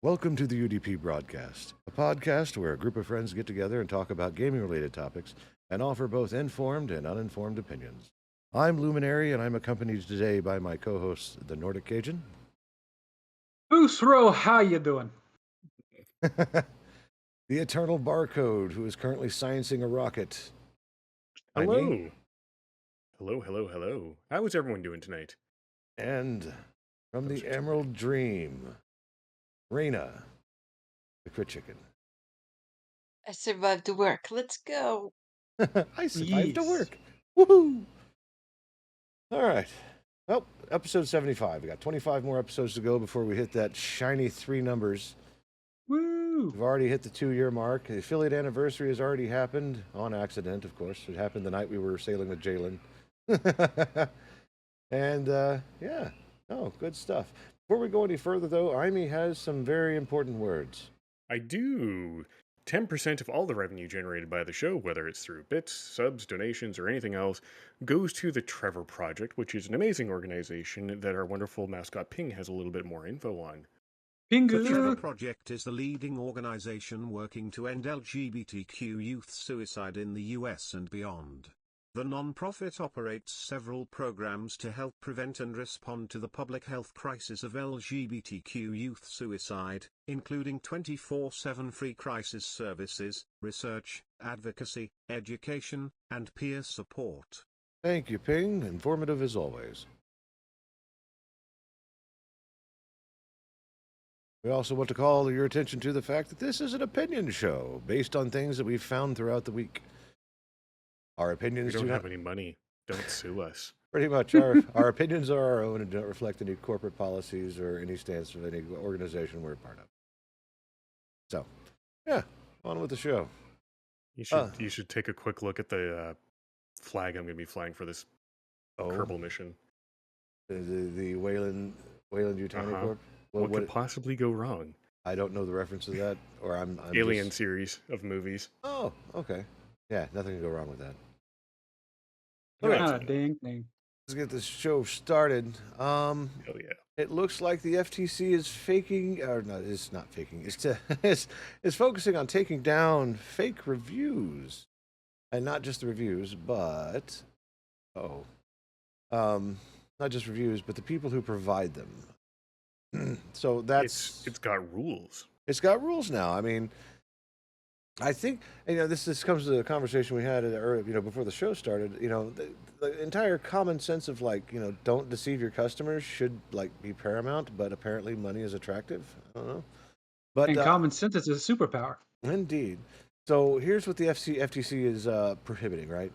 Welcome to the UDP broadcast, a podcast where a group of friends get together and talk about gaming-related topics and offer both informed and uninformed opinions. I'm Luminary, and I'm accompanied today by my co-host, the Nordic Cajun, Boosro, how you doing? the Eternal Barcode, who is currently sciencing a rocket. Pwnie, Hello. Hello. How is everyone doing tonight? and from the How's your Emerald Dream, Reina, the Crit Chicken. I survived the work. Let's go. I survived to Yes. work. Woohoo! All right. Well, episode 75. We got 25 more episodes to go before we hit that shiny 3 numbers. Woo! We've already hit the 2-year mark. The affiliate anniversary has already happened, on accident, of course. It happened the night we were sailing with Jalen. And, yeah. Oh, good stuff. Before we go any further, though, Imee has some very important words. I do. 10% of all the revenue generated by the show, whether it's through bits, subs, donations, or anything else, goes to the Trevor Project, which is an amazing organization that our wonderful mascot Ping has a little bit more info on. The Trevor Pingu. Project is the leading organization working to end LGBTQ youth suicide in the US and beyond. The non-profit operates several programs to help prevent and respond to the public health crisis of LGBTQ youth suicide, including 24/7 free crisis services, research, advocacy, education, and peer support. Thank you, Ping. Informative as always. We also want to call your attention to the fact that this is an opinion show based on things that we've found throughout the week. Our We opinions don't do have not... any money. Don't sue us. Pretty much. Our opinions are our own and don't reflect any corporate policies or any stance of any organization we're a part of. So, yeah, on with the show. You should take a quick look at the flag I'm going to be flying for this Kerbal mission. The Wayland Yutani Corp. What could possibly go wrong? I don't know the reference to that, or I'm Alien series of movies. Oh, okay. Yeah, nothing can go wrong with that. Okay. Ah, dang thing. Let's get this show started. Hell yeah. It looks like the FTC is faking, or no, it's not faking. It's focusing on taking down fake reviews, and not just the reviews, but not just reviews, but the people who provide them. So that's It's got rules. It's got rules now. I mean, I think this comes to the conversation we had before the show started. The entire common sense of don't deceive your customers should be paramount, but apparently money is attractive. I don't know, but And common sense is a superpower. indeed. So here's what the FTC is prohibiting, right?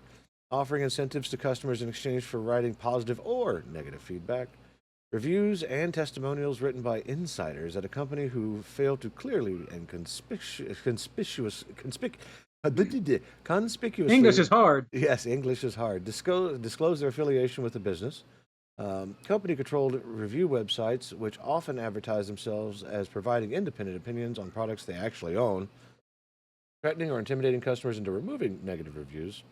Offering incentives to customers in exchange for writing positive or negative feedback. Reviews and testimonials written by insiders at a company who failed to clearly and conspicuously. English is hard. Yes, English is hard. Disclose their affiliation with the business. Company-controlled review websites, which often advertise themselves as providing independent opinions on products they actually own, threatening or intimidating customers into removing negative reviews,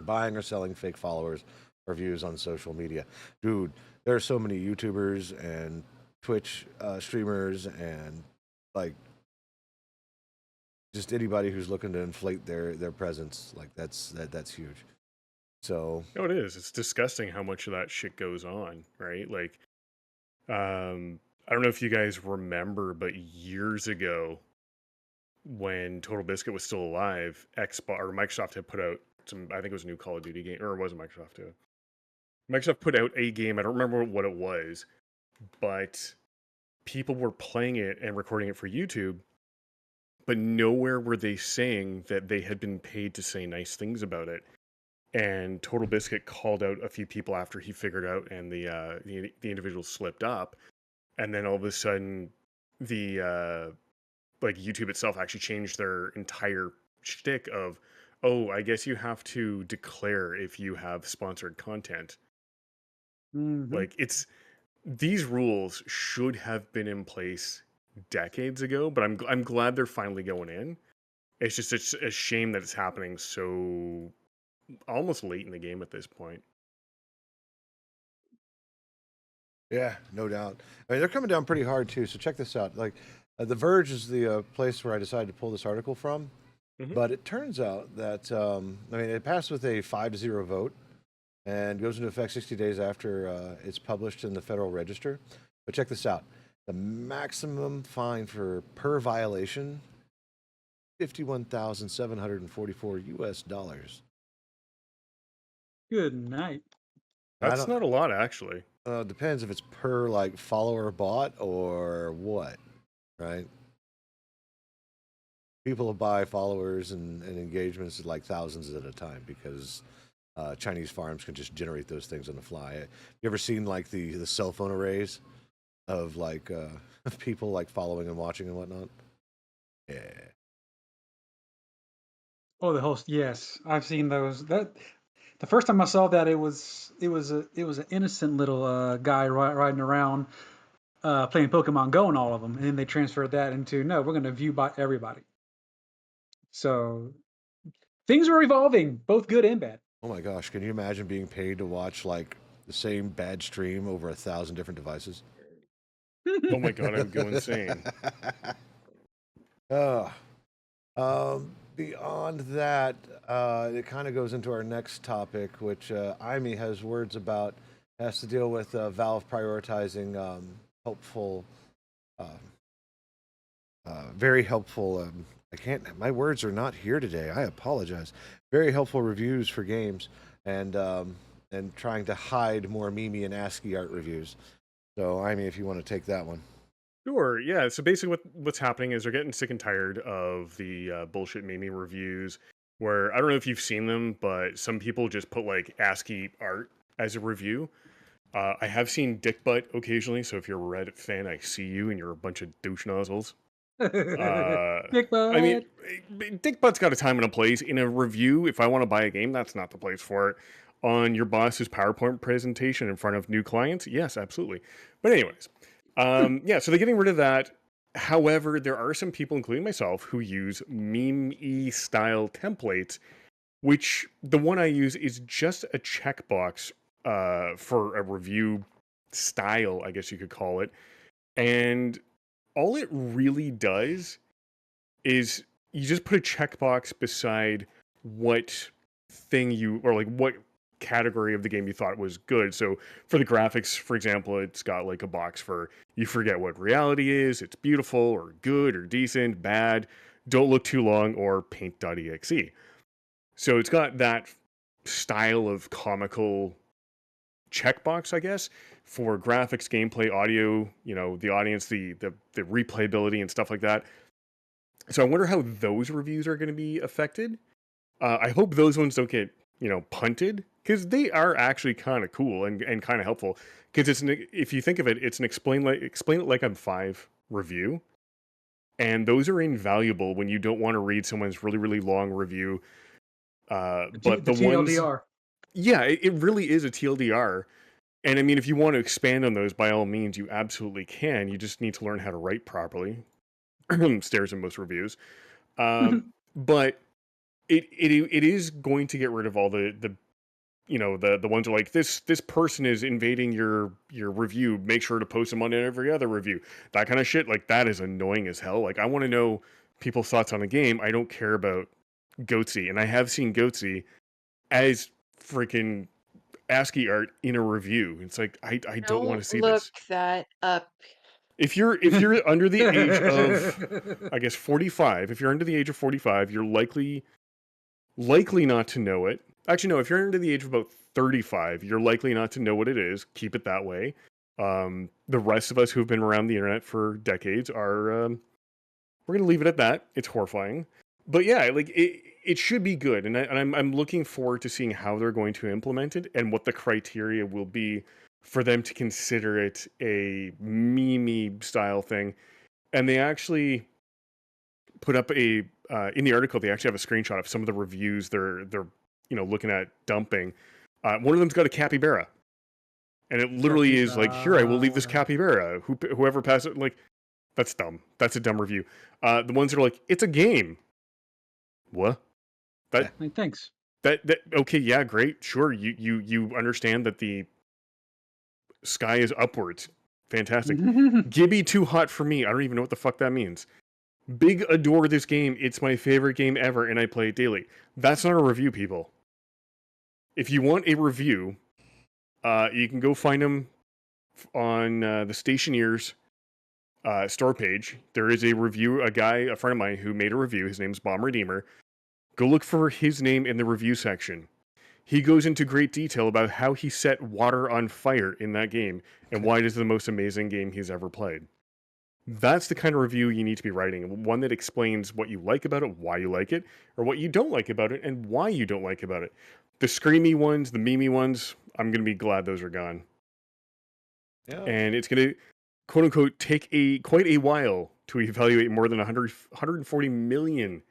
buying or selling fake followers or views on social media. Dude, there are so many YouTubers and Twitch streamers and just anybody who's looking to inflate their presence. That's huge. So No, it is. It's disgusting how much of that shit goes on, right? I don't know if you guys remember, but years ago, when Total Biscuit was still alive, Xbox or Microsoft had put out some. I think it was a new Call of Duty game, or it wasn't Microsoft too. Microsoft put out a game. I don't remember what it was, but people were playing it and recording it for YouTube. But nowhere were they saying that they had been paid to say nice things about it. And Total Biscuit called out a few people after he figured out, and the individual slipped up, and then all of a sudden, the YouTube itself actually changed their entire shtick of, oh, I guess you have to declare if you have sponsored content. Mhm. These rules should have been in place decades ago, but I'm glad they're finally going in. It's just a shame that it's happening so almost late in the game at this point. yeah, no doubt. I mean, they're coming down pretty hard too. So check this out. The Verge is the place where I decided to pull this article from. Mhm. But it turns out that, I mean, it passed with a 5-0 vote and goes into effect 60 days after it's published in the Federal Register. But check this out. The maximum fine per violation, $51,744 US. Good night. I That's don't, not a lot, actually. depends if it's per like follower bought or what, right? People buy followers and engagements like thousands at a time because Chinese farms can just generate those things on the fly. You ever seen like the cell phone arrays of like of people like following and watching and whatnot? Yeah. Oh, the host. Yes, I've seen those. That the first time I saw that, it was an innocent little guy riding around playing Pokemon Go and all of them, and then they transferred that into no, we're going to view bot everybody. So things are evolving, both good and bad. Oh my gosh, can you imagine being paid to watch like the same bad stream over 1,000 different devices? Oh my god, I would go insane. Beyond that, it kind of goes into our next topic, which Imi has words about. Has to deal with Valve prioritizing helpful, very helpful. I can't. My words are not here today. I apologize. Very helpful reviews for games, and trying to hide more meme and ASCII art reviews. So, Imi, if you want to take that one. Sure, yeah. So basically what's happening is they're getting sick and tired of the bullshit meme reviews where I don't know if you've seen them, but some people just put like ASCII art as a review. I have seen Dick Butt occasionally, so if you're a Reddit fan, I see you and you're a bunch of douche nozzles. Dick I mean, butt. Dick Butt's got a time and a place. In a review, if I want to buy a game, that's not the place for it. On your boss's PowerPoint presentation in front of new clients, yes, absolutely. But anyways, yeah, so they're getting rid of that. However, there are some people, including myself, who use meme-y style templates, which the one I use is just a checkbox for a review style, I guess you could call it. And all it really does is you just put a checkbox beside what thing you, or like what category of the game you thought was good. So for the graphics, for example, it's got like a box for you forget what reality is, it's beautiful or good or decent, bad, don't look too long, or paint.exe. So it's got that style of comical checkbox, I guess, for graphics, gameplay, audio, the audience, the replayability and stuff like that. So I wonder how those reviews are going to be affected. I hope those ones don't get, punted, because they are actually kind of cool and kind of helpful. Because if you think of it, it's an explain it like I'm 5 review, and those are invaluable when you don't want to read someone's really really long review. But the ones, TLDR. yeah, it really is a TLDR. And I mean, if you want to expand on those, by all means, you absolutely can. You just need to learn how to write properly. Stairs in most reviews. But it is going to get rid of all the ones are like this person is invading your review, make sure to post them on every other review, that kind of shit. Like, that is annoying as hell. Like, I want to know people's thoughts on a game. I don't care about Goatsy, and I have seen Goatsy as freaking ASCII art in a review. It's like, I don't want to see look this. that up. If you're under the age of, I guess, 45, if you're under the age of 45, you're likely not to know it. Actually, no, if you're under the age of about 35, you're likely not to know what it is. Keep it that way. The rest of us who've been around the internet for decades are, we're going to leave it at that. It's horrifying. But yeah, like, it should be good. And I'm looking forward to seeing how they're going to implement it and what the criteria will be for them to consider it a meme style thing. And they actually put up in the article, they actually have a screenshot of some of the reviews they're looking at dumping. One of them's got a capybara, and it literally is like, here, I will leave this capybara. Whoever passes it, like, that's dumb. That's a dumb review. The ones that are like, it's a game. What? That Thanks. that okay, yeah, great, sure. You understand that the sky is upwards. Fantastic. Gibby too hot for me. I don't even know what the fuck that means. Big adore this game. It's my favorite game ever, and I play it daily. That's not a review, people. If you want a review, you can go find them on the Stationeers store page. There is a review, a friend of mine who made a review. His name's Bomb Redeemer. Go look for his name in the review section. He goes into great detail about how he set water on fire in that game and why it is the most amazing game he's ever played. That's the kind of review you need to be writing. One that explains what you like about it, why you like it, or what you don't like about it, and why you don't like about it. The screamy ones, the memey ones, I'm going to be glad those are gone. Yeah. And it's going to, quote unquote, take quite a while to evaluate more than 140 million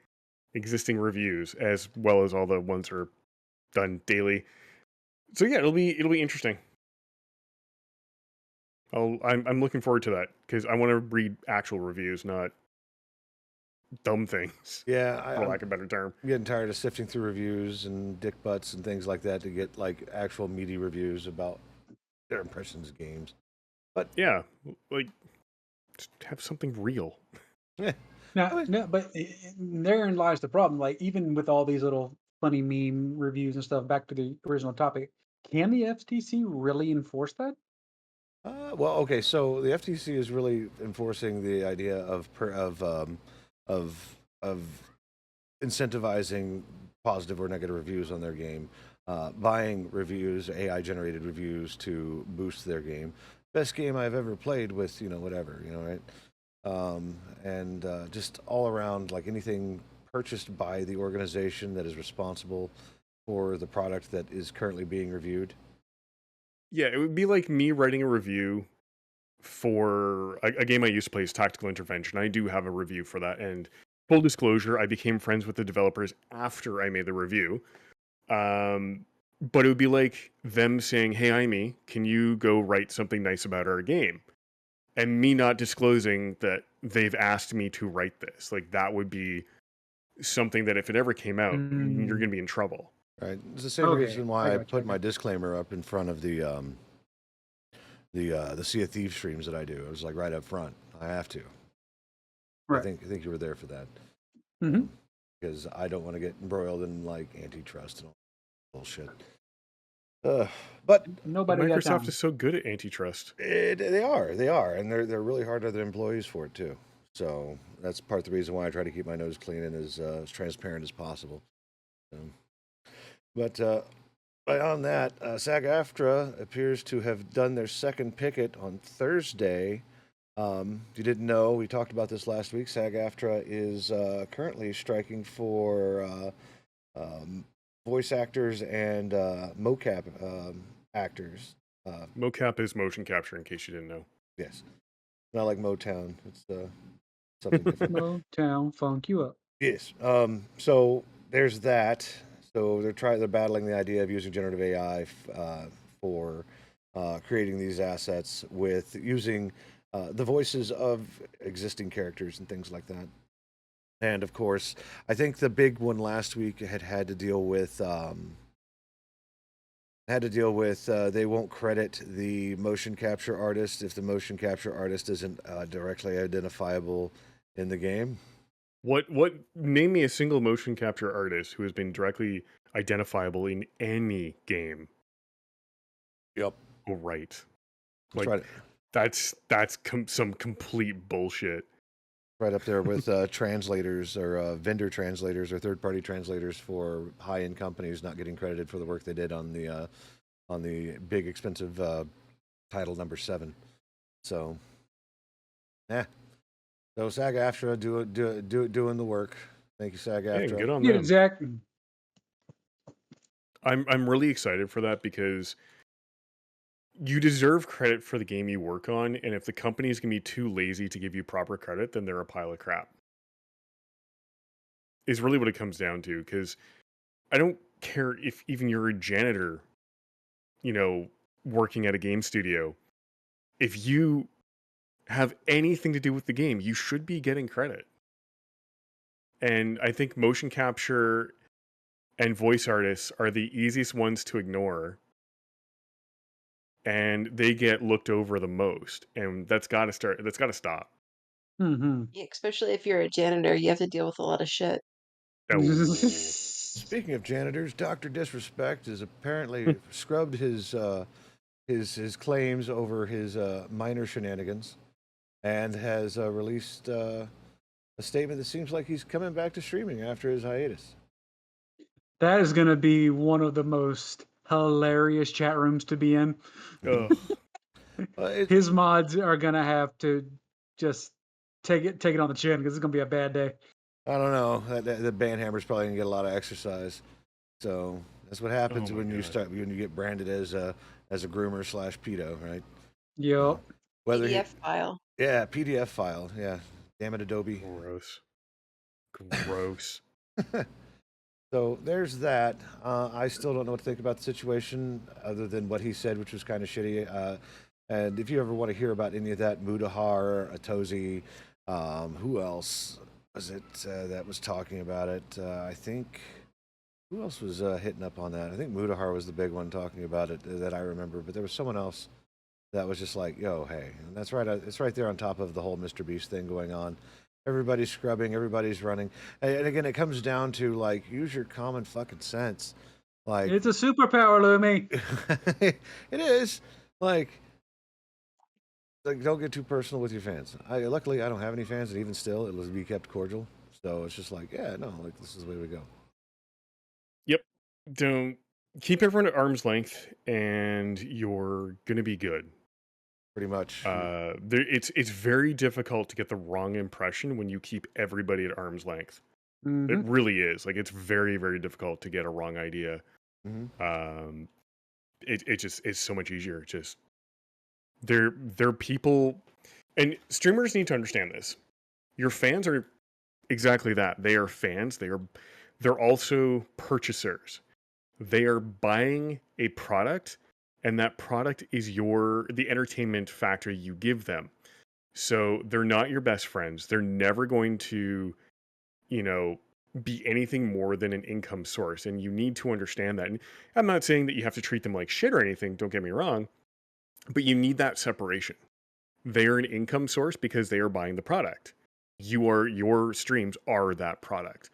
existing reviews, as well as all the ones that are done daily. So yeah, it'll be interesting. I'm looking forward to that because I want to read actual reviews, not dumb things. Yeah, For lack of a better term. I'm getting tired of sifting through reviews and dick butts and things like that to get like actual meaty reviews about their impressions of games. But yeah, like just have something real. Yeah. No, but therein lies the problem. Like, even with all these little funny meme reviews and stuff, back to the original topic, can the FTC really enforce that? Well, okay, so the FTC is really enforcing the idea of incentivizing positive or negative reviews on their game, buying reviews, AI generated reviews to boost their game. Best game I've ever played with, whatever, right? And just all around, like anything purchased by the organization that is responsible for the product that is currently being reviewed. Yeah, it would be like me writing a review for a game I used to play is Tactical Intervention. I do have a review for that, and full disclosure, I became friends with the developers after I made the review. But it would be like them saying, "Hey, Amy, can you go write something nice about our game?" And me not disclosing that they've asked me to write this. Like, that would be something that if it ever came out, you're going to be in trouble. Right. It's the same Okay, reason why I got you, put my disclaimer up in front of the Sea of Thieves streams that I do. It was like right up front. I have to. Right. I think you were there for that. Mhm. Because I don't want to get embroiled in like antitrust and all that bullshit. But Nobody got Microsoft time. is so good at antitrust. they are, and they're really hard on their employees for it too. So that's part of the reason why I try to keep my nose clean and as transparent as possible. But beyond that, SAG-AFTRA appears to have done their second picket on Thursday. If you didn't know, we talked about this last week. SAG-AFTRA is currently striking for voice actors and mocap actors. Mocap is motion capture, in case you didn't know. Yes, not like Motown. It's something different. Motown funk you up. Yes. So there's that. So they're battling the idea of using generative AI for creating these assets with using the voices of existing characters and things like that. And of course, I think the big one last week had to deal with they won't credit the motion capture artist if the motion capture artist isn't directly identifiable in the game. What name me a single motion capture artist who has been directly identifiable in any game? Yep. Oh, right. That's Like, right. that's some complete bullshit. Right up there with translators or vendor translators or third-party translators for high-end companies not getting credited for the work they did on the big expensive title number 7. So, So SAG-AFTRA doing the work. Thank you, SAG-AFTRA. Hey, good on Get them. it, Zach. I'm really excited for that because you deserve credit for the game you work on, and if the company is going to be too lazy to give you proper credit, then they're a pile of crap. Is really what it comes down to, because I don't care if even you're a janitor, working at a game studio. If you have anything to do with the game, you should be getting credit. And I think motion capture and voice artists are the easiest ones to ignore. and they get looked over the most, and that's got to start. That's got to stop. Hmm. Yeah, especially if you're a janitor, you have to deal with a lot of shit. Oh, Speaking of janitors, Doctor Disrespect has apparently scrubbed his claims over his minor shenanigans, and has released a statement that seems like he's coming back to streaming after his hiatus. That is going to be one of the most hilarious chat rooms to be in. ugh. His mods are going to have to just take it on the chin because it's going to be a bad day. I don't know. The Banhammer's probably gonna get a lot of exercise. So that's what happens Oh my when you God. get branded as a groomer / pedo, right? Yep. Whether he, PDF file. yeah, PDF file, yeah. Damn it, Adobe. Gross. Gross. So there's that. I still don't know what to think about the situation, other than what he said, which was kind of shitty. And if you ever want to hear about any of that, Mudahar, Atozi, who else was it that was talking about it? I think. Who else was hitting up on that? I think Mudahar was the big one talking about it that I remember, but there was someone else that was just like, "Yo, hey," and that's right. It's right there on top of the whole Mr. Beast thing going on. Everybody's scrubbing, everybody's running, and again, it comes down to like, use your common fucking sense. Like, It's a superpower, Lumi. it is like don't get too personal with your fans. Luckily I don't have any fans, and even still, it will be kept cordial. So it's just like, yeah, no, like this is the way we go. Yep. Don't keep everyone at arm's length, and you're gonna be good. Pretty much. It's very difficult to get the wrong impression when you keep everybody at arm's length. It Hmm. really is. Like, it's very, very difficult to get a wrong idea. Mhm. It's so much easier. Just they're people, and streamers need to understand this. Your fans are exactly that. They are fans. They're also purchasers. They are buying a product, and that product is the entertainment factor you give them. So they're not your best friends. They're never going to, you know, be anything more than an income source, and you need to understand that. And I'm not saying that you have to treat them like shit or anything, don't get me wrong, but you need that separation. They are an income source because they are buying the product. Your streams are that product.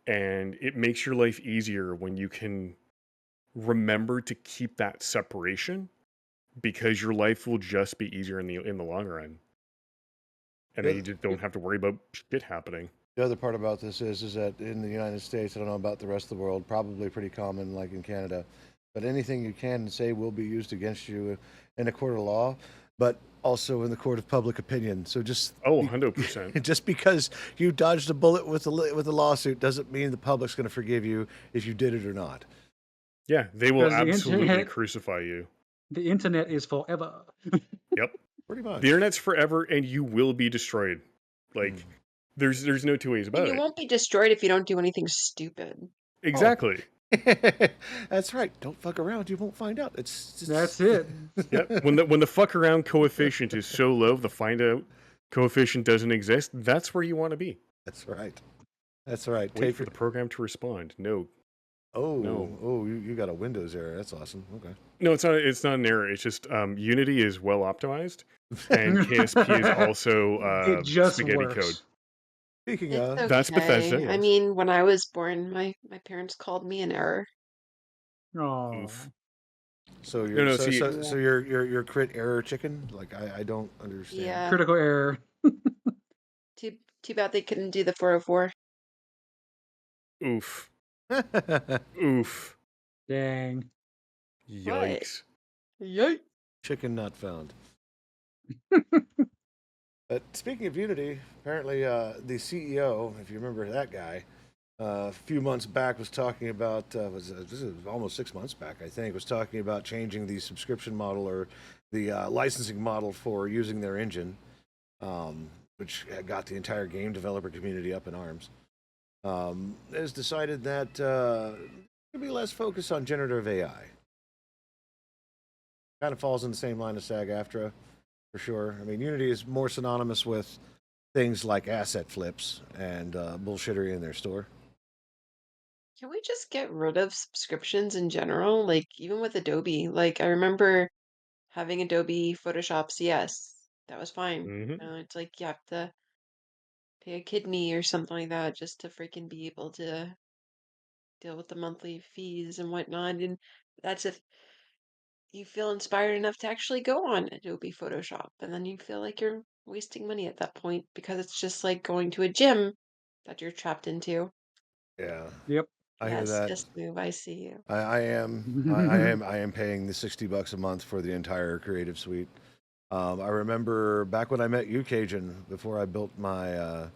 And it makes your life easier when you can remember to keep that separation, because your life will just be easier in the long run. And then you just don't have to worry about shit happening. The other part about this is that in the United States, I don't know about the rest of the world, probably pretty common like in Canada, but anything you can say will be used against you in a court of law, but also in the court of public opinion. So just 100%. just because you dodged a bullet with a lawsuit doesn't mean the public's going to forgive you if you did it or not. Yeah, they will Because the absolutely internet- crucify you. The internet is forever. Yep. Pretty much. The internet's forever, and you will be destroyed. Like, there's no two ways And about you it. won't be destroyed if you don't do anything stupid. Exactly. That's right. Don't fuck around. You won't find out. That's it. Yep. When the fuck around coefficient is so low, the find out coefficient doesn't exist, that's where you want to be. That's right. That's right. Wait for the program to respond. No, you got a Windows error. That's awesome. Okay. no, it's not an error. It's just Unity is well optimized, and KSP is also It just spaghetti works. code. Speaking It's of, okay. That's Bethesda, I yes. mean, when I was born, my parents called me an error. Oh. Oof. so you're No, so, see- so you're crit error chicken. Like I don't understand. Yeah. Critical error. Too bad they couldn't do the 404. Oof. Oof. Dang. Yikes. Yay! Chicken not found. But speaking of Unity, apparently the CEO, if you remember that guy, a few months back was talking about, this is almost 6 months back, I think, was talking about changing the subscription model or the licensing model for using their engine, which got the entire game developer community up in arms. Has decided that there'll be less focus on generative AI. Kind of falls in the same line as SAG-AFTRA, for sure. I mean, Unity is more synonymous with things like asset flips and bullshittery in their store. Can we just get rid of subscriptions in general? Like, even with Adobe. Like, I remember having Adobe Photoshop's yes, that was fine. Hmm. It's like you have to pay a kidney or something like that just to freaking be able to deal with the monthly fees and whatnot. And that's if you feel inspired enough to actually go on Adobe Photoshop. And then you feel like you're wasting money at that point because it's just like going to a gym that you're trapped into. Yeah, Yep. I hear Yes, that. just move. I see you. I am paying the $60 a month for the entire Creative Suite. I remember back when I met you, Cajun, before I built my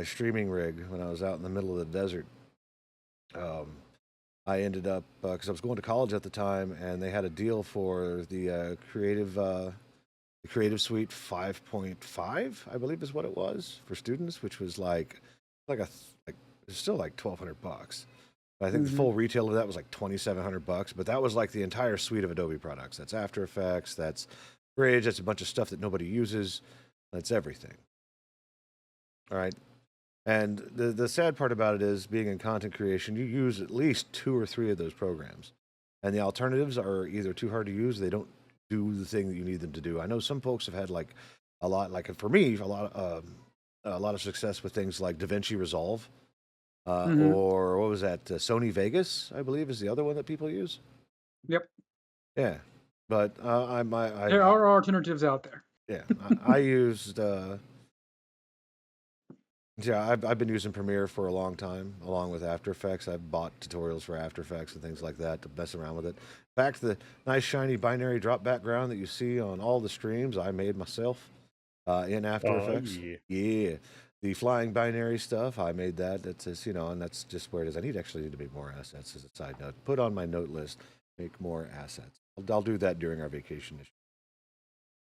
streaming rig when I was out in the middle of the desert. Um, I ended up because I was going to college at the time, and they had a deal for the Creative Suite 5.5, I believe is what it was for students, which was like it's still like $1,200. I think the full retail of that was like $2,700, but that was like the entire suite of Adobe products. That's After Effects, that's Bridge, that's a bunch of stuff that nobody uses, that's everything. All right. And the sad part about it is, being in content creation, you use at least 2 or 3 of those programs, and the alternatives are either too hard to use, they don't do the thing that you need them to do. I know some folks have had like a lot, like for me, a lot of success with things like DaVinci Resolve. Or what was that? Sony Vegas, I believe, is the other one that people use. Yep. Yeah, but There are alternatives out there. yeah, I used yeah, I've been using Premiere for a long time, along with After Effects. I've bought tutorials for After Effects and things like that to mess around with it. In fact, the nice shiny binary drop background that you see on all the streams, I made myself in After Effects. Yeah. The flying binary stuff, I made that. That's just, and that's just where it is. I actually need to make more assets as a side note. Put on my note list, make more assets. I'll do that during our vacation this year.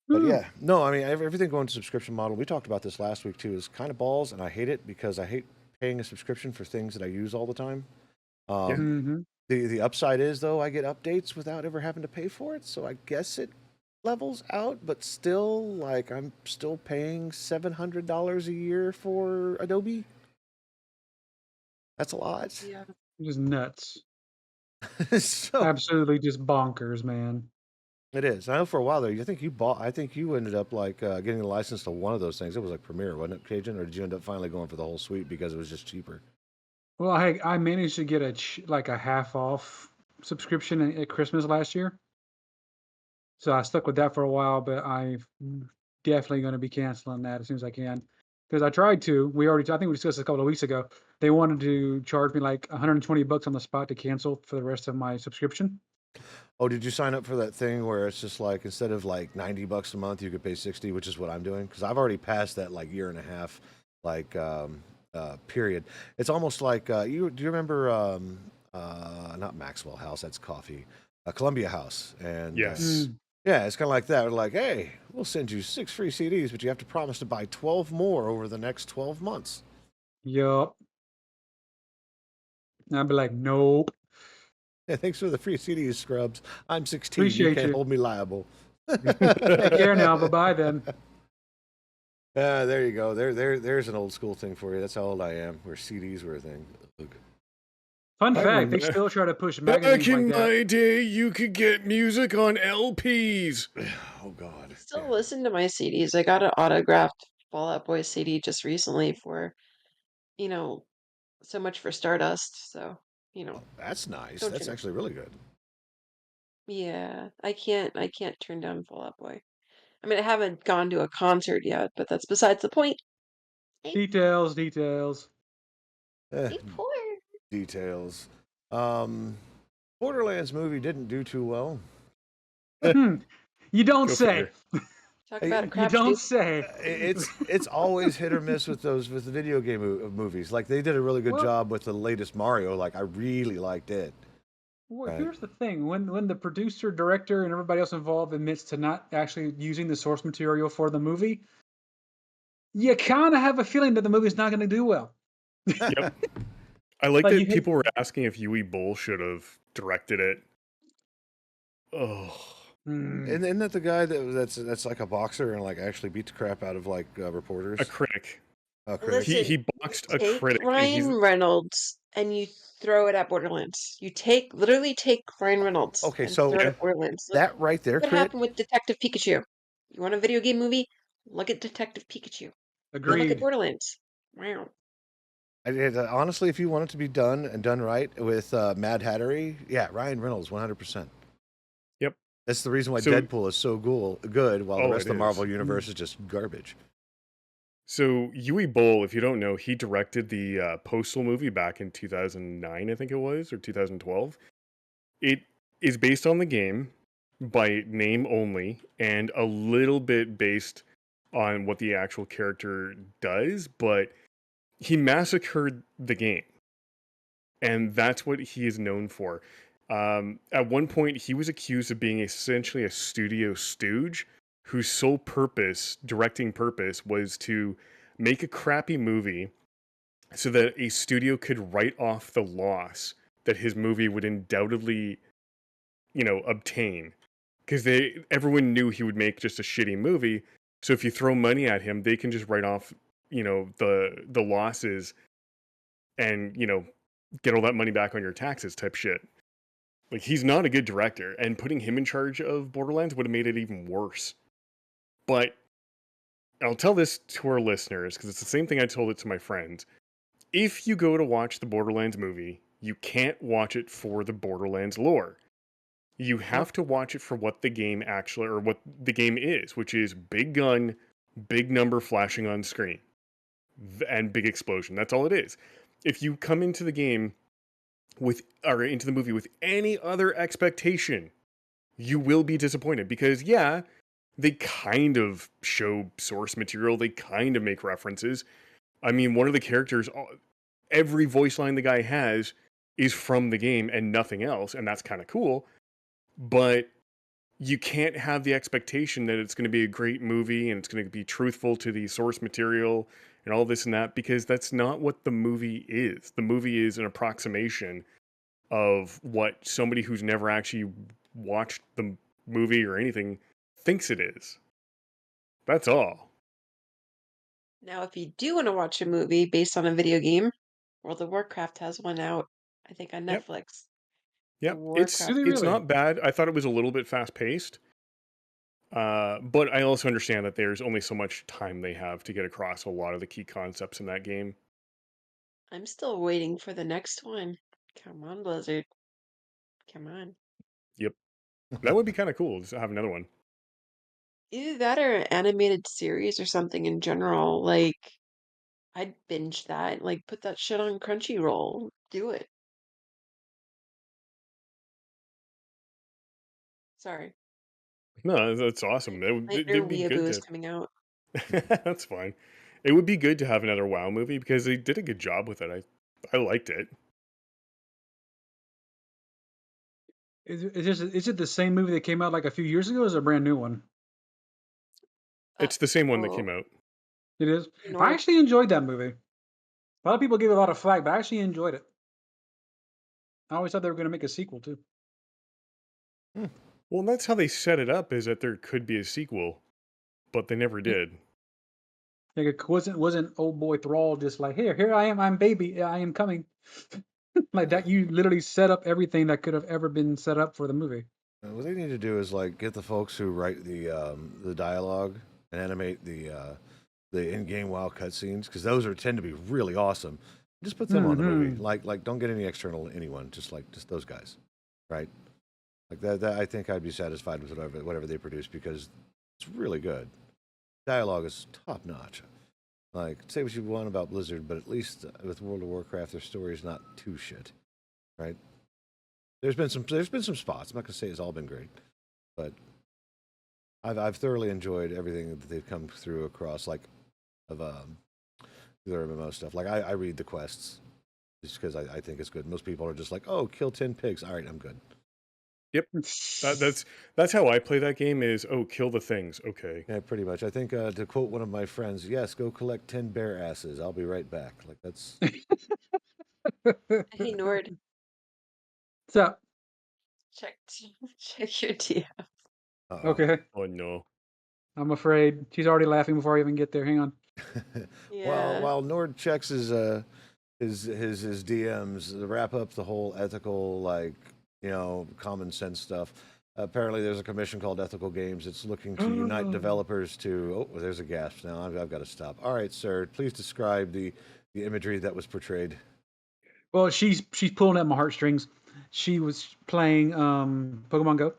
But yeah, no, I mean, everything going to subscription model, we talked about this last week too, is kind of balls, and I hate it because I hate paying a subscription for things that I use all the time. The upside is, though, I get updates without ever having to pay for it, so I guess it levels out, but still, like, I'm still paying $700 a year for Adobe. That's a lot. Yeah. Just nuts. So Absolutely just bonkers, man. it is. I know for a while there, I think you ended up like getting a license to one of those things. It was like Premiere, wasn't it, Cajun? Or did you end up finally going for the whole suite because it was just cheaper? Well, I managed to get a half off subscription at Christmas last year. So I stuck with that for a while, but I'm definitely going to be canceling that as soon as I can. Because I tried to. I think we discussed this a couple of weeks ago. They wanted to charge me like $120 on the spot to cancel for the rest of my subscription. Oh, did you sign up for that thing where it's just like instead of like $90 a month, you could pay 60, which is what I'm doing? Because I've already passed that like year and a half like period. It's almost like do you remember not Maxwell House? That's coffee. Columbia House, and Yes. yeah, it's kind of like that. We're like, hey, we'll send you 6 free CDs, but you have to promise to buy 12 more over the next 12 months. Yup. And I'd be like, nope. Yeah, thanks for the free CDs, Scrubs. I'm 16. You Appreciate can't you. hold me liable. Take care now. Bye-bye then. There you go. There's an old school thing for you. That's how old I am, where CDs were a thing. Ugh. Fun I fact, they remember- still try to push Back magazines in like that. my day, you could get music on LPs. Oh God. I still Yeah. listen to my CDs. I got an autographed Fall Out Boy CD just recently for, you know, so much for Stardust. So, That's nice. don't That's turn. actually really good. Yeah, I can't turn down Fall Out Boy. I mean, I haven't gone to a concert yet, but that's besides the point. Details. Eh, Be poor. details. Borderlands movie didn't do too well. You don't Go say. Talk Hey, about a You crapshoot. don't say. It's always hit or miss with the video game movies. Like they did a really good Well- job with the latest Mario. Like I really liked it. Well, Right. here's the thing: when the producer, director, and everybody else involved admits to not actually using the source material for the movie, you kind of have a feeling that the movie's not going to do well. Yep. I like Like, you that hate- people were asking if Uwe Boll should have directed it. Oh. Hmm. And isn't that the guy that's like a boxer and like actually beat the crap out of like reporters? A critic. Critic? He boxed a Take critic. and Ryan Reynolds and you throw it at Borderlands. You literally take Ryan Reynolds Okay, and so throw it Yeah. at Borderlands. that right there, Look what Crit, happened with Detective Pikachu. You want a video game movie? Look at Detective Pikachu. Now look at Agreed. Borderlands. Wow. honestly, if you want it to be done and done right with Mad Hattery, yeah, Ryan Reynolds, 100%. Yep. That's the reason why So, Deadpool is so good, while the oh, rest it of the Marvel is. universe is just garbage. So Uwe Boll, if you don't know, he directed the Postal movie back in 2009, I think it was, or 2012. It is based on the game by name only, and a little bit based on what the actual character does, but he massacred the game, and that's what he is known for. At one point, he was accused of being essentially a studio stooge whose sole directing purpose, was to make a crappy movie so that a studio could write off the loss that his movie would undoubtedly, obtain. Because everyone knew he would make just a shitty movie. So if you throw money at him, they can just write off, the losses and, get all that money back on your taxes type shit. Like, he's not a good director, and putting him in charge of Borderlands would have made it even worse. But I'll tell this to our listeners, because it's the same thing I told it to my friends. If you go to watch the Borderlands movie, you can't watch it for the Borderlands lore. You have to watch it for what the game actually, or what the game is, which is big gun, big number flashing on screen, and big explosion. That's all it is. If you come into the game into the movie with any other expectation, you will be disappointed, because yeah, they kind of show source material, they kind of make references. I mean, one of the characters, every voice line the guy has is from the game and nothing else, and that's kind of cool. But you can't have the expectation that it's going to be a great movie and it's going to be truthful to the source material and all this and that, because that's not what the movie is. The movie is an approximation of what somebody who's never actually watched the movie or anything thinks it is. That's all. Now, if you do want to watch a movie based on a video game, World of Warcraft has one out, I think, on Yep. Netflix. The Yep. It's Do Warcraft. they it's really? not bad. I thought it was a little bit fast paced. But I also understand that there's only so much time they have to get across a lot of the key concepts in that game. I'm still waiting for the next one. Come on, Blizzard. Come on. Yep. That would be kind of cool to have another one. Either that or an animated series or something in general. Like, I'd binge that. Like, put that shit on Crunchyroll. Do it. Sorry. No, that's awesome. Later, They'd be good Weeaboo is to. coming out. That's fine. It would be good to have another WoW movie because they did a good job with it. I liked it. Is it the same movie that came out like a few years ago? Or is it a brand new one? It's the same one that Oh, came out. It is. I Nord. actually enjoyed that movie. A lot of people gave it a lot of flack, but I actually enjoyed it. I always thought they were going to make a sequel too. Well, that's how they set it up, is that there could be a sequel, but they never did. Like it wasn't old boy Thrall just like here I am, I'm baby, I am coming. Like that, you literally set up everything that could have ever been set up for the movie. What they need to do is like get the folks who write the dialogue and animate the in-game WoW cutscenes, because those tend to be really awesome. Just put them on the movie. Like don't get any external anyone. Just those guys, right? Like that. I think I'd be satisfied with whatever they produce, because it's really good. Dialogue is top notch. Like, say what you want about Blizzard, but at least with World of Warcraft, their story is not too shit, right? There's been some spots. I'm not gonna say it's all been great, but I've thoroughly enjoyed everything that they've come through across, like, of their MMO stuff. Like, I read the quests just because I think it's good. Most people are just like, oh, kill 10 pigs. All right, I'm good. Yep. That's how I play that game, is, oh, kill the things. Okay. Yeah, pretty much. I think to quote one of my friends, yes, go collect 10 bear asses. I'll be right back. Like, that's Hey, Nord. So Check check your DM. uh-oh. okay, Oh no. I'm afraid she's already laughing before I even get there. Hang on. Yeah. While Nord checks his his DMs to wrap up the whole ethical, like, common sense stuff. Apparently, there's a commission called Ethical Games. It's looking to unite developers to. Oh, there's a gasp now. I've got to stop. All right, sir. Please describe the imagery that was portrayed. Well, she's pulling at my heartstrings. She was playing Pokemon Go,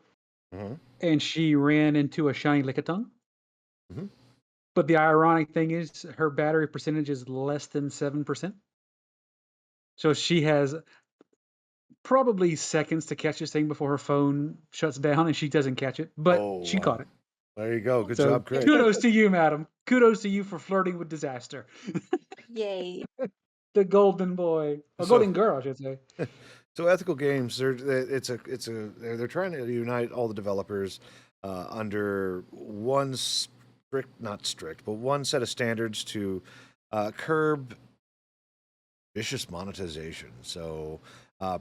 Mm-hmm. and she ran into a shiny Lickitung. Mm-hmm. But the ironic thing is, her battery percentage is less than 7%. So she has probably seconds to catch this thing before her phone shuts down, and she doesn't catch it. But Oh, she wow. caught it. There you go. Good So job, Craig. kudos to you, madam. Kudos to you for flirting with disaster. Yay. The golden boy, a So- golden girl, I should say. So Ethical Games, they're trying to unite all the developers under one one set of standards to curb vicious monetization. So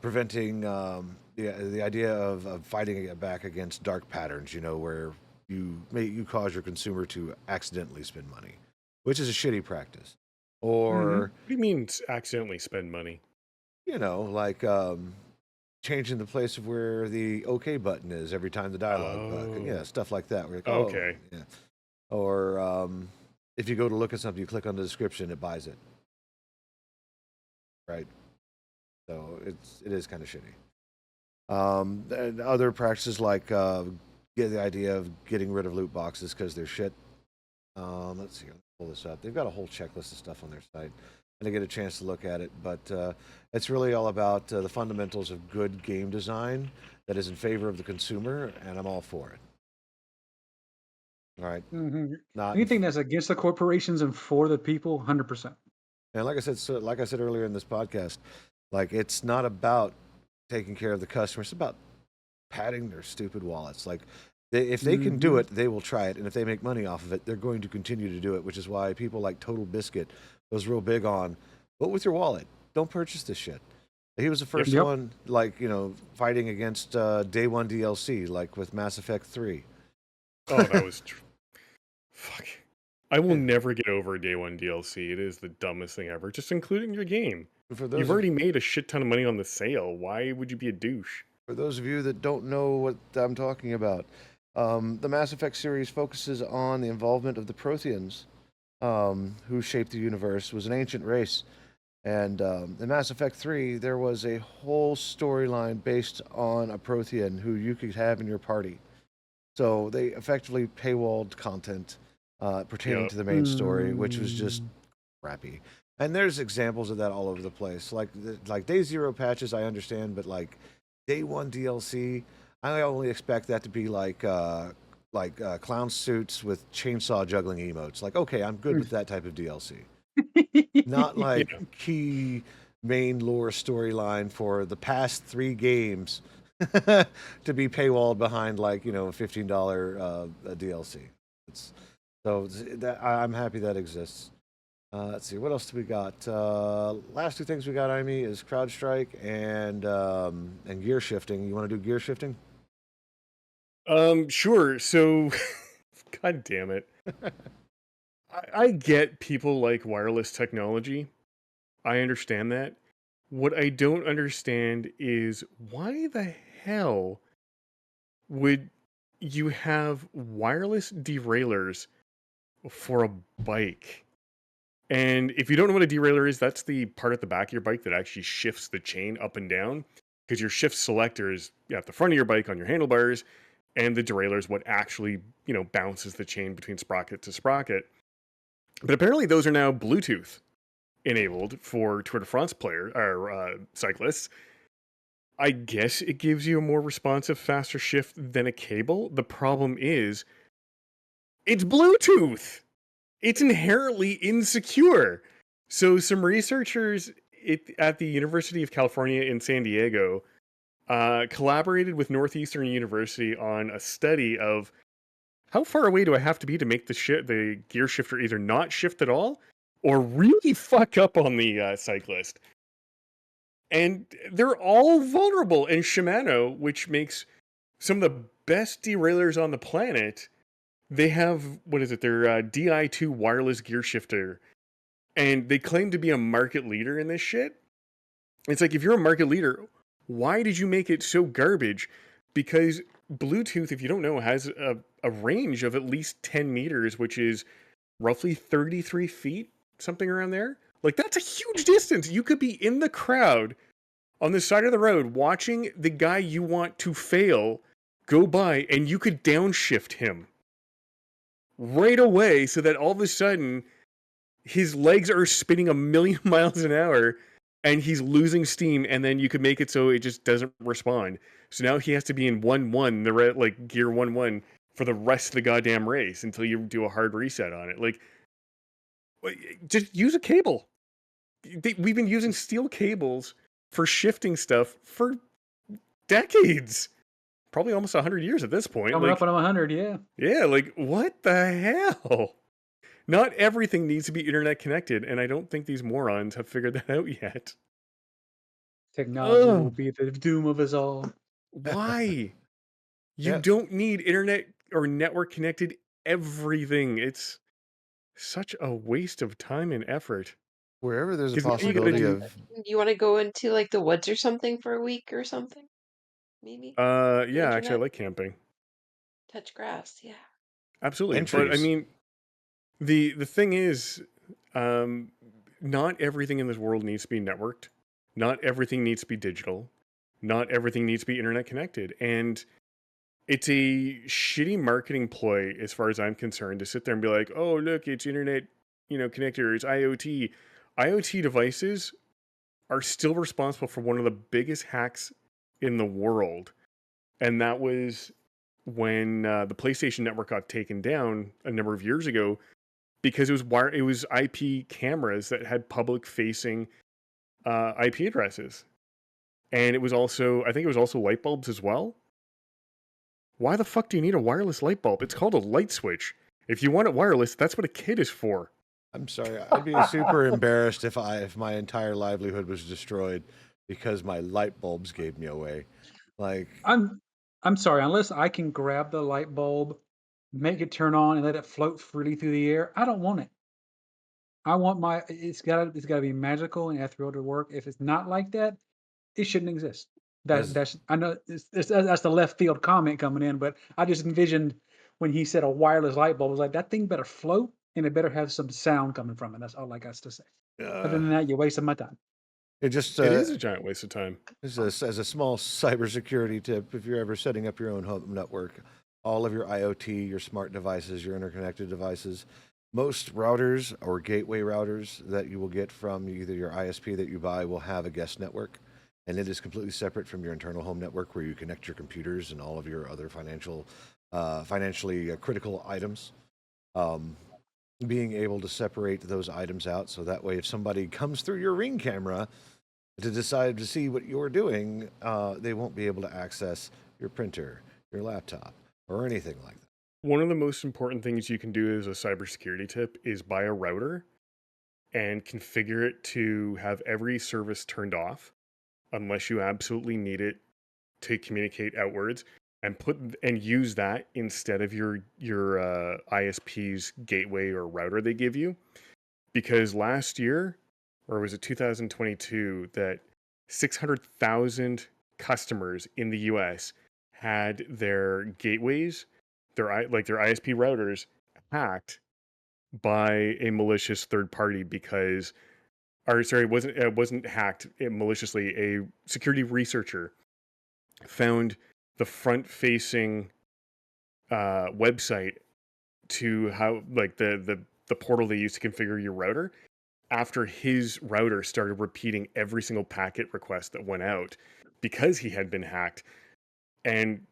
preventing the idea of fighting it back against dark patterns, where you cause your consumer to accidentally spend money, which is a shitty practice. Or What do you mean accidentally spend money? like changing the place of where the OK button is every time the dialogue Oh. stuff like that. We're like, Okay. yeah. Or if you go to look at something, you click on the description, it buys it. Right. So it is kind of shitty. And other practices like get the idea of getting rid of loot boxes because they're shit. Let's see. Let's pull this up. They've got a whole checklist of stuff on their site. And I get a chance to look at it, but it's really all about the fundamentals of good game design that is in favor of the consumer, and I'm all for it. All right, not Anything that's against the corporations and for the people, 100%. and like I said earlier in this podcast, like it's not about taking care of the customer; it's about padding their stupid wallets. Like if they can do it, they will try it, and if they make money off of it, they're going to continue to do it. Which is why people like Total Biscuit was real big on vote with your wallet. Don't purchase this shit. He was the first one, like, fighting against day one DLC, like with Mass Effect 3. Oh, that was fuck. I will never get over day one DLC. It is the dumbest thing ever. Just including your game. For those You've already made a shit ton of money on the sale. Why would you be a douche? For those of you that don't know what I'm talking about, the Mass Effect series focuses on the involvement of the Protheans, who shaped the universe, was an ancient race. And in Mass Effect 3, there was a whole storyline based on a Prothean who you could have in your party. So they effectively paywalled content pertaining to the main story, which was just crappy. And there's examples of that all over the place. Like Day Zero patches, I understand, but like Day One DLC, I only expect that to be like clown suits with chainsaw juggling emotes. Like, okay, I'm good with that type of DLC. Not like key main lore storyline for the past 3 games to be paywalled behind like $15 DLC. I'm happy that exists. Let's see, what else do we got? Last 2 things we got, Amy, is Crowdstrike and gear shifting. You want to do gear shifting? Sure. So, God damn it. I get people like wireless technology. I understand that. What I don't understand is why the hell would you have wireless derailleurs for a bike? And if you don't know what a derailleur is, that's the part at the back of your bike that actually shifts the chain up and down. Because your shift selector is at the front of your bike on your handlebars, and the derailleur is what actually, bounces the chain between sprocket to sprocket. But apparently those are now Bluetooth enabled for Tour de France cyclists. I guess it gives you a more responsive, faster shift than a cable. The problem is, it's Bluetooth. It's inherently insecure. So some researchers at the University of California in San Diego collaborated with Northeastern University on a study of how far away do I have to be to make the gear shifter either not shift at all or really fuck up on the cyclist. And they're all vulnerable. And Shimano, which makes some of the best derailleurs on the planet, they have, their DI2 wireless gear shifter And they claim to be a market leader in this shit. It's like, if you're a market leader, why did you make it so garbage? Because Bluetooth, if you don't know, has a range of at least 10 meters, which is roughly 33 feet, something around there. Like, that's a huge distance. You could be in the crowd on the side of the road watching the guy you want to fail go by, and you could downshift him right away so that all of a sudden his legs are spinning 1,000,000 miles an hour and he's losing steam, and then you could make it so it just doesn't respond. So now he has to be in 1-1, like gear 1-1 for the rest of the goddamn race until you do a hard reset on it. Like, just use a cable. We've been using steel cables for shifting stuff for decades. Probably almost 100 years at this point. Coming Like, up on 100, yeah. yeah, like, what the hell? Not everything needs to be internet connected, and I don't think these morons have figured that out yet. Technology will Ugh. be the doom of us all. Why? You Yeah. don't need internet or network connected everything. It's such a waste of time and effort. Wherever there's a 'Cause now you gotta possibility do, of You want to go into like the woods or something for a week or something? Maybe no yeah, actually, I internet, like camping. touch grass. Yeah. Absolutely. But I entries. mean, the thing is, um, not everything in this world needs to be networked. Not everything needs to be digital. Not everything needs to be internet connected. And it's a shitty marketing ploy, as far as I'm concerned, to sit there and be like, "Oh, look, it's internet, connector, it's IoT." IoT devices are still responsible for one of the biggest hacks in the world, and that was when the PlayStation Network got taken down a number of years ago, because it was IP cameras that had public-facing IP addresses, and it was also, I think it was also light bulbs as well. Why the fuck do you need a wireless light bulb? It's called a light switch. If you want it wireless, that's what a kid is for. I'm sorry. I'd be super embarrassed if my entire livelihood was destroyed because my light bulbs gave me away. Like, I'm sorry, unless I can grab the light bulb, make it turn on, and let it float freely through the air, I don't want it. I want my it's gotta be magical and ethereal to work. If it's not like that, it shouldn't exist. as That's I know that's the left field comment coming in, but I just envisioned when he said a wireless light bulb, I was like, that thing better float and it better have some sound coming from it. That's all I got to say. Other uh, than that, you're wasting my time. it just It is a giant waste of time. as a small cybersecurity tip, if you're ever setting up your own home network, all of your IoT, your smart devices, your interconnected devices, most routers or gateway routers that you will get from either your ISP that you buy will have a guest network, and it is completely separate from your internal home network where you connect your computers and all of your other financially critical items. Um, Being able to separate those items out so that way if somebody comes through your Ring camera to decide to see what you're doing, they won't be able to access your printer, your laptop, or anything like that. One of the most important things you can do as a cybersecurity tip is buy a router and configure it to have every service turned off unless you absolutely need it to communicate outwards, and use that instead of your ISP's gateway or router they give you. Because last year, or was it 2022, that 600,000 customers in the US had their gateways, their ISP routers, hacked by a malicious third party. Because, or sorry, it wasn't hacked maliciously. A security researcher found the front-facing website to how, like, the portal they use to configure your router, after his router started repeating every single packet request that went out because he had been hacked. And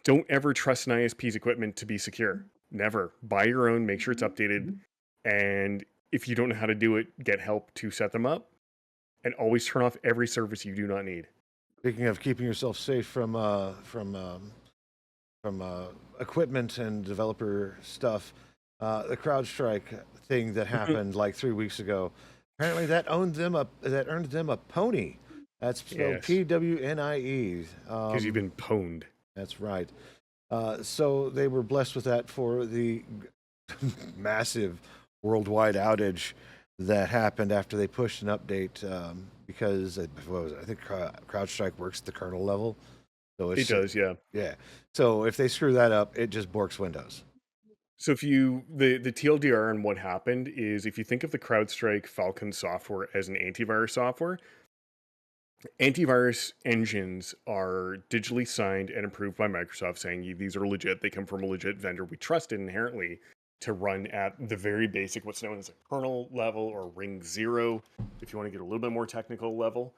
don't ever trust an ISP's equipment to be secure. Never. Buy your own, make sure it's updated, and if you don't know how to do it, get help to set them up, and always turn off every service you do not need. Speaking of keeping yourself safe from equipment and developer stuff, the Crowdstrike thing that happened like 3 weeks ago, apparently that earned them a Pwnie. That's spelled Yes. Pwnie. Because you've been pwned. That's right. So they were blessed with that for the massive worldwide outage that happened after they pushed an update because what was it? I think CrowdStrike works at the kernel level. So It does, yeah. Yeah. So if they screw that up, it just borks Windows. So if you the TLDR on what happened is, if you think of the CrowdStrike Falcon software as an antivirus software, antivirus engines are digitally signed and approved by Microsoft, saying these are legit, they come from a legit vendor, we trust it inherently to run at the very basic, what's known as a kernel level, or ring 0, if you want to get a little bit more technical level.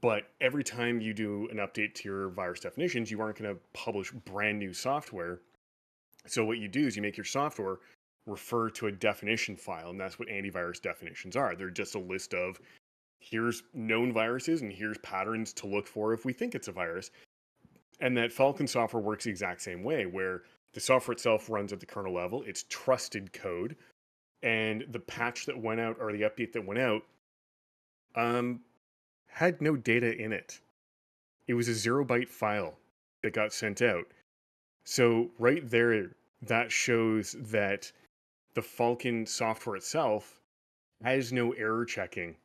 But every time you do an update to your virus definitions, you aren't going to publish brand new software. So what you do is you make your software refer to a definition file, and that's what antivirus definitions are. They're just a list of, here's known viruses and here's patterns to look for if we think it's a virus. And that Falcon software works the exact same way, where the software itself runs at the kernel level. It's trusted code, and the patch that went out, or the update that went out, had no data in it. It was a 0-byte file that got sent out. So right there, that shows that the Falcon software itself has no error checking,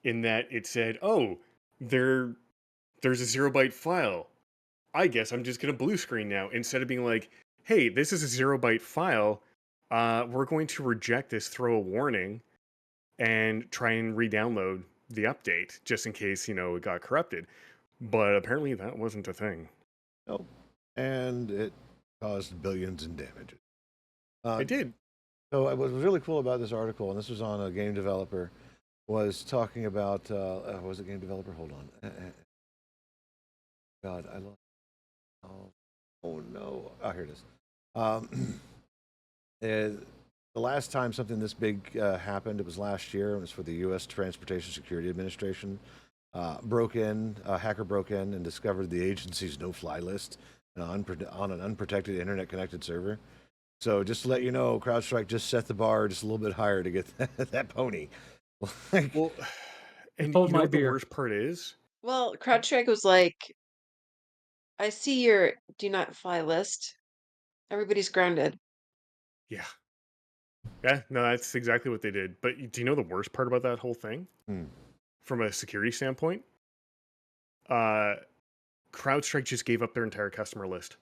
in that it said, oh, there's a 0-byte file. I guess I'm just going to blue screen now, instead of being like, hey, this is a 0-byte file. We're going to reject this, throw a warning, and try and re-download the update just in case, it got corrupted. But apparently that wasn't a thing. Nope. And it caused billions in damage. It did. So what was really cool about this article, and this was on a game developer, was talking about, was it game developer? Hold on. God, I lost. Oh no. Oh, here it is. The last time something this big happened, it was last year. It was for the U.S. Transportation Security Administration. A hacker broke in and discovered the agency's no-fly list on an unprotected internet-connected server. So just to let you know, CrowdStrike just set the bar just a little bit higher to get that pony. Well, and Hold you know my what the beer. worst part is? Well, CrowdStrike was like, I see your do not fly list. Everybody's grounded. Yeah. Yeah, no, that's exactly what they did. But do you know the worst part about that whole thing? From a security standpoint? CrowdStrike just gave up their entire customer list.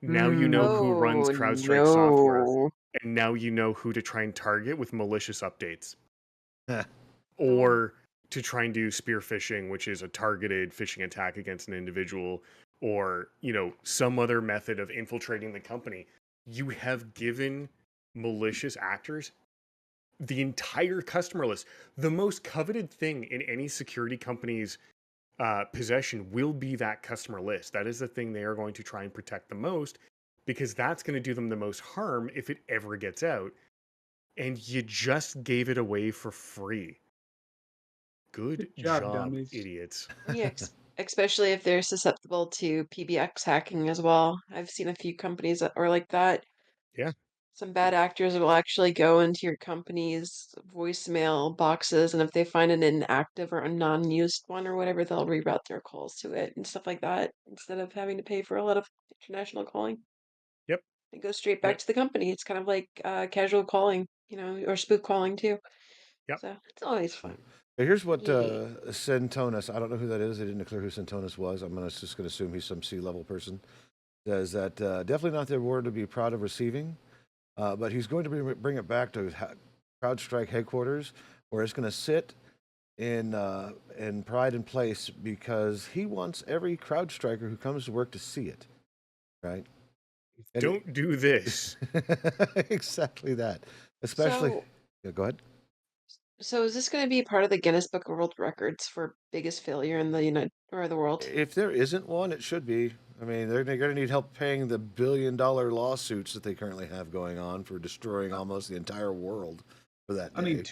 Now you know who runs Oh, CrowdStrike software, no. and now you know who to try and target with malicious updates. Oh. Or to try and do spear phishing, which is a targeted phishing attack against an individual, or, some other method of infiltrating the company. You have given malicious actors the entire customer list. The most coveted thing in any security company's possession will be that customer list. That is the thing they are going to try and protect the most, because that's going to do them the most harm if it ever gets out. And you just gave it away for free. Good job, dummies. idiots. Yeah, especially if they're susceptible to PBX hacking as well. I've seen a few companies that are like that. Yeah. Some bad actors will actually go into your company's voicemail boxes, and if they find an inactive or a non-used one or whatever, they'll reroute their calls to it and stuff like that, instead of having to pay for a lot of international calling. Yep. It goes straight back to the company. It's kind of like casual calling, or spook calling too. Yep. So it's always fun. Here's what Yeah. Centonus, I don't know who that is. They didn't declare who Centonus was. I'm just going to assume he's some C-level person. Says that definitely not the award to be proud of receiving, but he's going to bring it back to CrowdStrike headquarters, where it's going to sit in pride and place, because he wants every CrowdStriker who comes to work to see it, right? And Don't do this. exactly that. Especially, So, yeah, go ahead. so is this going to be part of the Guinness Book of World Records for biggest failure in the United or the world? If there isn't one, it should be. I mean, they're going to need help paying the billion-dollar lawsuits that they currently have going on for destroying almost the entire world for that day. I mean,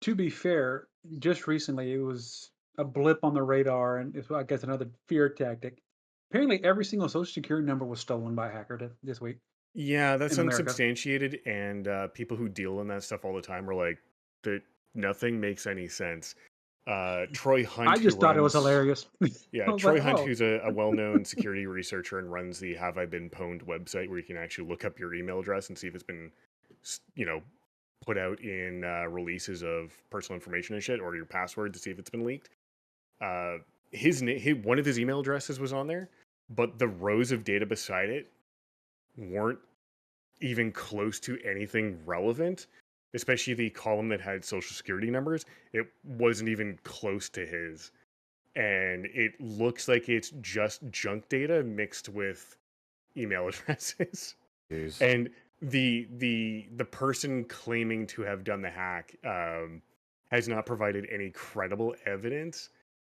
to be fair, just recently it was a blip on the radar, and it's, I guess, another fear tactic. Apparently, every single social security number was stolen by a hacker this week. Yeah, that's In America. unsubstantiated, and people who deal in that stuff all the time are like, that nothing makes any sense. Troy Hunt, I who just thought it was runs hilarious. yeah, I was Troy like, Hunt, oh, who's a well-known security researcher and runs the Have I Been Pwned website, where you can actually look up your email address and see if it's been, you know, put out in releases of personal information and shit, or your password to see if it's been leaked. One of his email addresses was on there, but the rows of data beside it weren't even close to anything relevant, especially the column that had social security numbers. It wasn't even close to his. And it looks like it's just junk data mixed with email addresses. Jeez. And the person claiming to have done the hack has not provided any credible evidence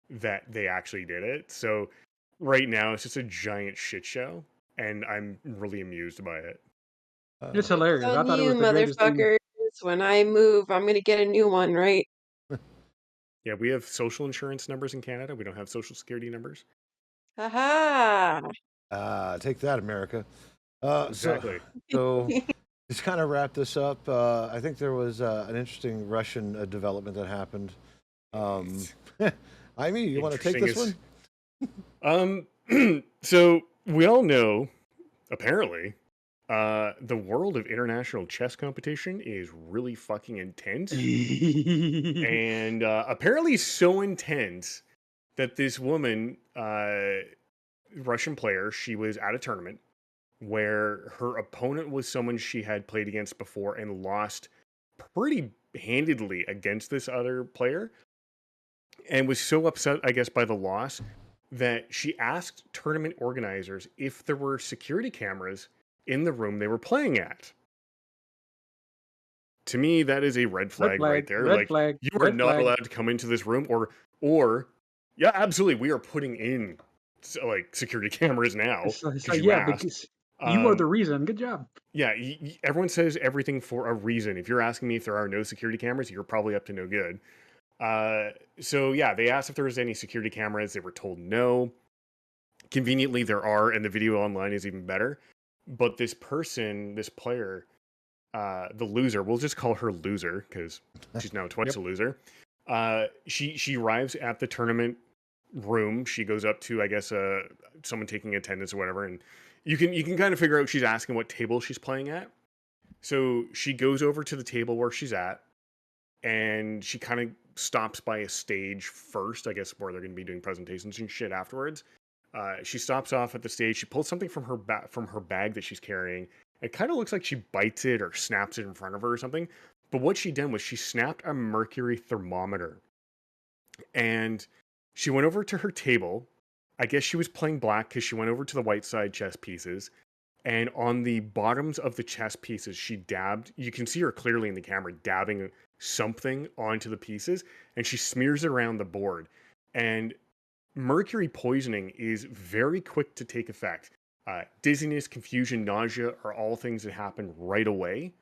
that they actually did it. So right now it's just a giant shit show, and I'm really amused by it. it's Uh, hilarious. Joke's I on thought it you, was the greatest thing. motherfuckers. When I move, I'm gonna get a new one, right? Yeah, we have social insurance numbers in Canada. We don't have social security numbers. Haha. take that, America. So, Exactly. so just kind of wrap this up. I think there was an interesting Russian development that happened. Amy, you want to take this Interesting one? So we all know, apparently, the world of international chess competition is really fucking intense. And apparently so intense that this woman, Russian player, she was at a tournament where her opponent was someone she had played against before and lost pretty handedly against this other player, and was so upset, I guess, by the loss that she asked tournament organizers if there were security cameras in the room they were playing at. To me, that is a red flag right there. red Like, flag, you are red not flag. allowed to come into this room, or yeah, absolutely, we are putting in like security cameras now It's because like, you yeah, asked. because you are the Um, reason. Good job. yeah, everyone says everything for a reason. If you're asking me if there are no security cameras, you're probably up to no good. So yeah, they asked if there was any security cameras. They were told no. Conveniently, there are, and the video online is even better. But this person, this player, the loser, we'll just call her loser because she's now twice Yep. a loser. She arrives at the tournament room. She goes up to, I guess, someone taking attendance or whatever, and you can kind of figure out she's asking what table she's playing at. So she goes over to the table where she's at, and she kind of stops by a stage first, I guess, where they're going to be doing presentations and shit afterwards. She stops off at the stage. She pulls something from her bag that she's carrying. It kind of looks like she bites it or snaps it in front of her or something. But what she done was she snapped a mercury thermometer, and she went over to her table. I guess she was playing black because she went over to the white side chess pieces. And on the bottoms of the chess pieces, she dabbed. You can see her clearly in the camera dabbing something onto the pieces, and she smears it around the board. And mercury poisoning is very quick to take effect. Dizziness, confusion, nausea are all things that happen right away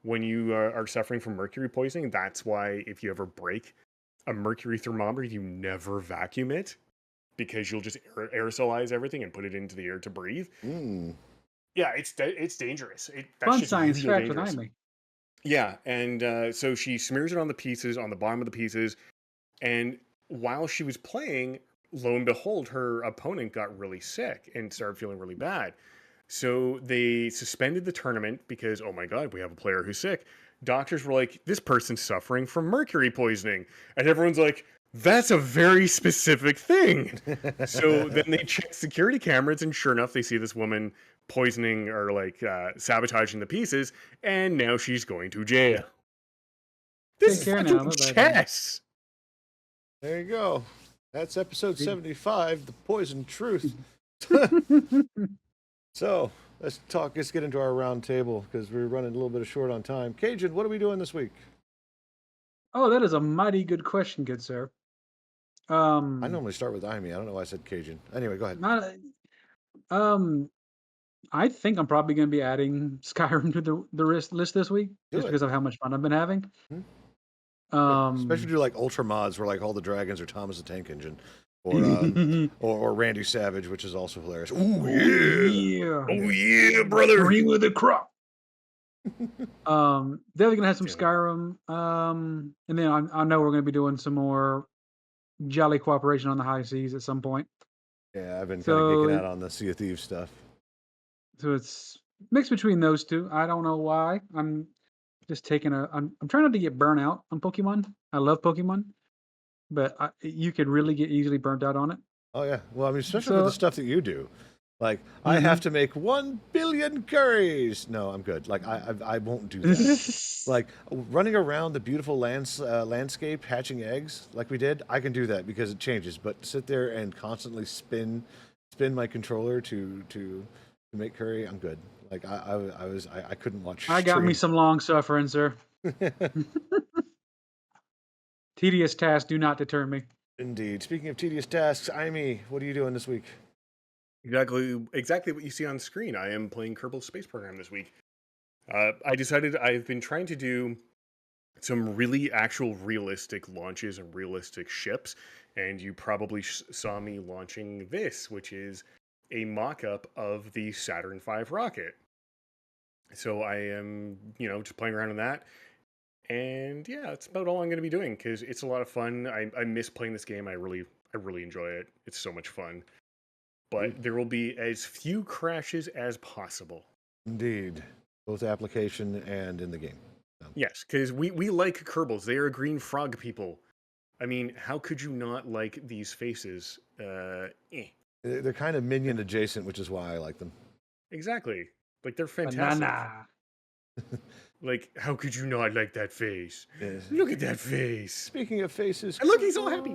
when you are suffering from mercury poisoning. That's why if you ever break a mercury thermometer, you never vacuum it, because you'll just aerosolize everything and put it into the air to breathe. Yeah, it's dangerous. That Fun shit's science real fact with dangerous. Amy. Yeah, and so she smears it on the pieces, on the bottom of the pieces, and while she was playing, lo and behold, her opponent got really sick and started feeling really bad. So they suspended the tournament because, oh my God, we have a player who's sick. Doctors were like, this person's suffering from mercury poisoning. And everyone's like, that's a very specific thing. So then they check security cameras, and sure enough, they see this woman poisoning or like sabotaging the pieces, and now she's going to jail. This Take is care now. fucking Bye-bye. chess. There you go. That's episode 75, The Poison Truth. So let's get into our round table because we're running a little bit short on time. Cajun, what are we doing this week? Oh, that is a mighty good question, good sir. I normally start with Amy. I don't know why I said Cajun. Anyway, go ahead. Not, I think I'm probably going to be adding Skyrim to the list this week, Do just it. because of how much fun I've been having. Especially do like ultra mods where like all the dragons are Thomas the Tank Engine, or or Randy Savage, which is also hilarious. Ooh yeah, Oh yeah, brother. Green with the crop. They're gonna have some Skyrim. And then I know we're gonna be doing some more jolly cooperation on the high seas at some point. Yeah, I've been kind of geeking So out on the Sea of Thieves stuff. so it's mixed between those two. I don't know why. I'm just taking I'm trying not to get burnt out on Pokemon. I love Pokemon, but you could really get easily burnt out on it. Oh yeah, well, I mean, especially for the So, stuff that you do. Like, I have mhm. to make 1 billion curries. No, I'm good. Like, I won't do that. Like running around the beautiful landscape, hatching eggs like we did, I can do that because it changes. But sit there and constantly spin my controller to make curry, I'm good. Like I couldn't watch I got me stream. some long suffering, sir. Tedious tasks do not deter me. Indeed. Speaking of tedious tasks, Amy, what are you doing this week? Exactly what you see on screen. I am playing Kerbal Space Program this week. I decided I've been trying to do some really actual realistic launches and realistic ships, and you probably saw me launching this, which is a mock-up of the Saturn V rocket. So I am, just playing around in that. And yeah, that's about all I'm going to be doing because it's a lot of fun. I miss playing this game. I really enjoy it. It's so much fun. But there will be as few crashes as possible. Indeed. Both application and in the game. So. Yes, because we like Kerbals. They are green frog people. I mean, how could you not like these faces? They're kind of minion adjacent, which is why I like them. Exactly. Like, they're fantastic. Banana. Like, how could you not like that face? Yes. Look at that face. Speaking of faces, And look, he's all happy.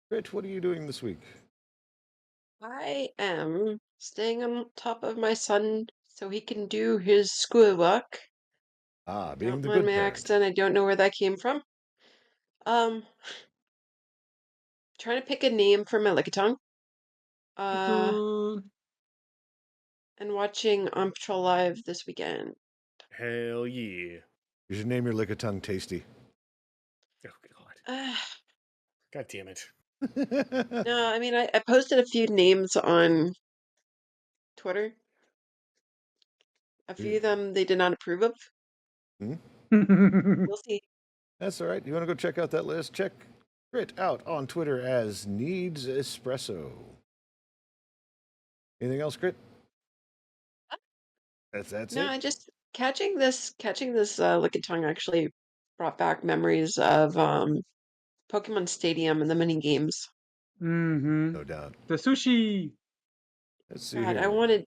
Crit, what are you doing this week? I am staying on top of my son so he can do his schoolwork. Being Don't the mind good my parent. accent. I don't know where that came from. Trying to pick a name for my lickitung. Cool. And watching On Patrol Live this weekend. Hell yeah. You should name your lickitung Tasty. Oh, God. God damn it. No, I mean, I posted a few names on Twitter. A few of them they did not approve of. We'll see. That's all right. You want to go check out that list? Check Crit out on Twitter as Needs Espresso. Anything else, Crit? That's No, it. I just catching this lickitung actually brought back memories of Pokemon Stadium and the mini games. Mm-hmm. No doubt. The sushi. Let's see God, here.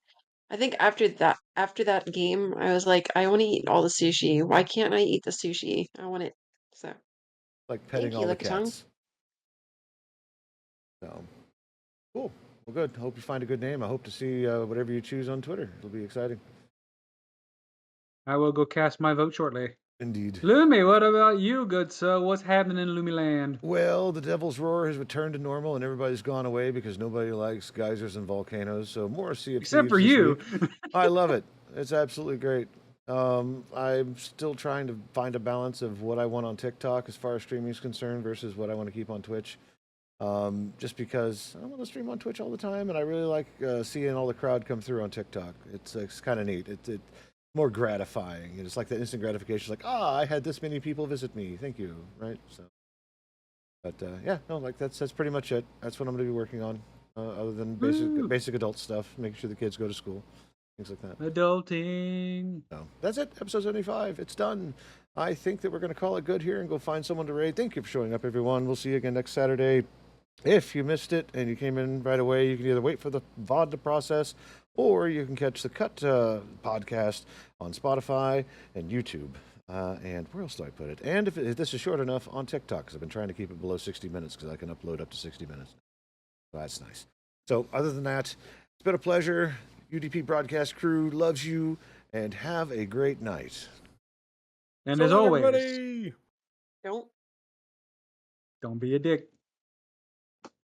I think after that game, I was like, I want to eat all the sushi. Why can't I eat the sushi? I want it. So, Like petting thank you, all the lickitung. cats. So, cool. Well, good. Hope you find a good name. I hope to see whatever you choose on Twitter. It'll be exciting. I will go cast my vote shortly. Indeed. Lumi, what about you, good sir? What's happening in Lumi Land? Well, the Devil's Roar has returned to normal, and everybody's gone away because nobody likes geysers and volcanoes. So more Sea of Except Thieves for this you. week. I love it. It's absolutely great. I'm still trying to find a balance of what I want on TikTok as far as streaming is concerned versus what I want to keep on Twitch. Just because I don't want to stream on Twitch all the time, and I really like seeing all the crowd come through on TikTok. It's kind of neat. It's more gratifying. It's like that instant gratification. It's like, I had this many people visit me. Thank you. Right. So, but yeah, no, like that's pretty much it. That's what I'm going to be working on, other than Woo. basic adult stuff, making sure the kids go to school, things like that. Adulting. So that's it. Episode 75. It's done. I think that we're going to call it good here and go find someone to raid. Thank you for showing up, everyone. We'll see you again next Saturday. If you missed it and you came in right away, you can either wait for the VOD to process, or you can catch the cut podcast on Spotify and YouTube. And where else do I put it? And if this is short enough, on TikTok, because I've been trying to keep it below 60 minutes because I can upload up to 60 minutes. So that's nice. So other than that, it's been a pleasure. UDP broadcast crew loves you, and have a great night. And So as long, always, everybody. Don't don't be a dick.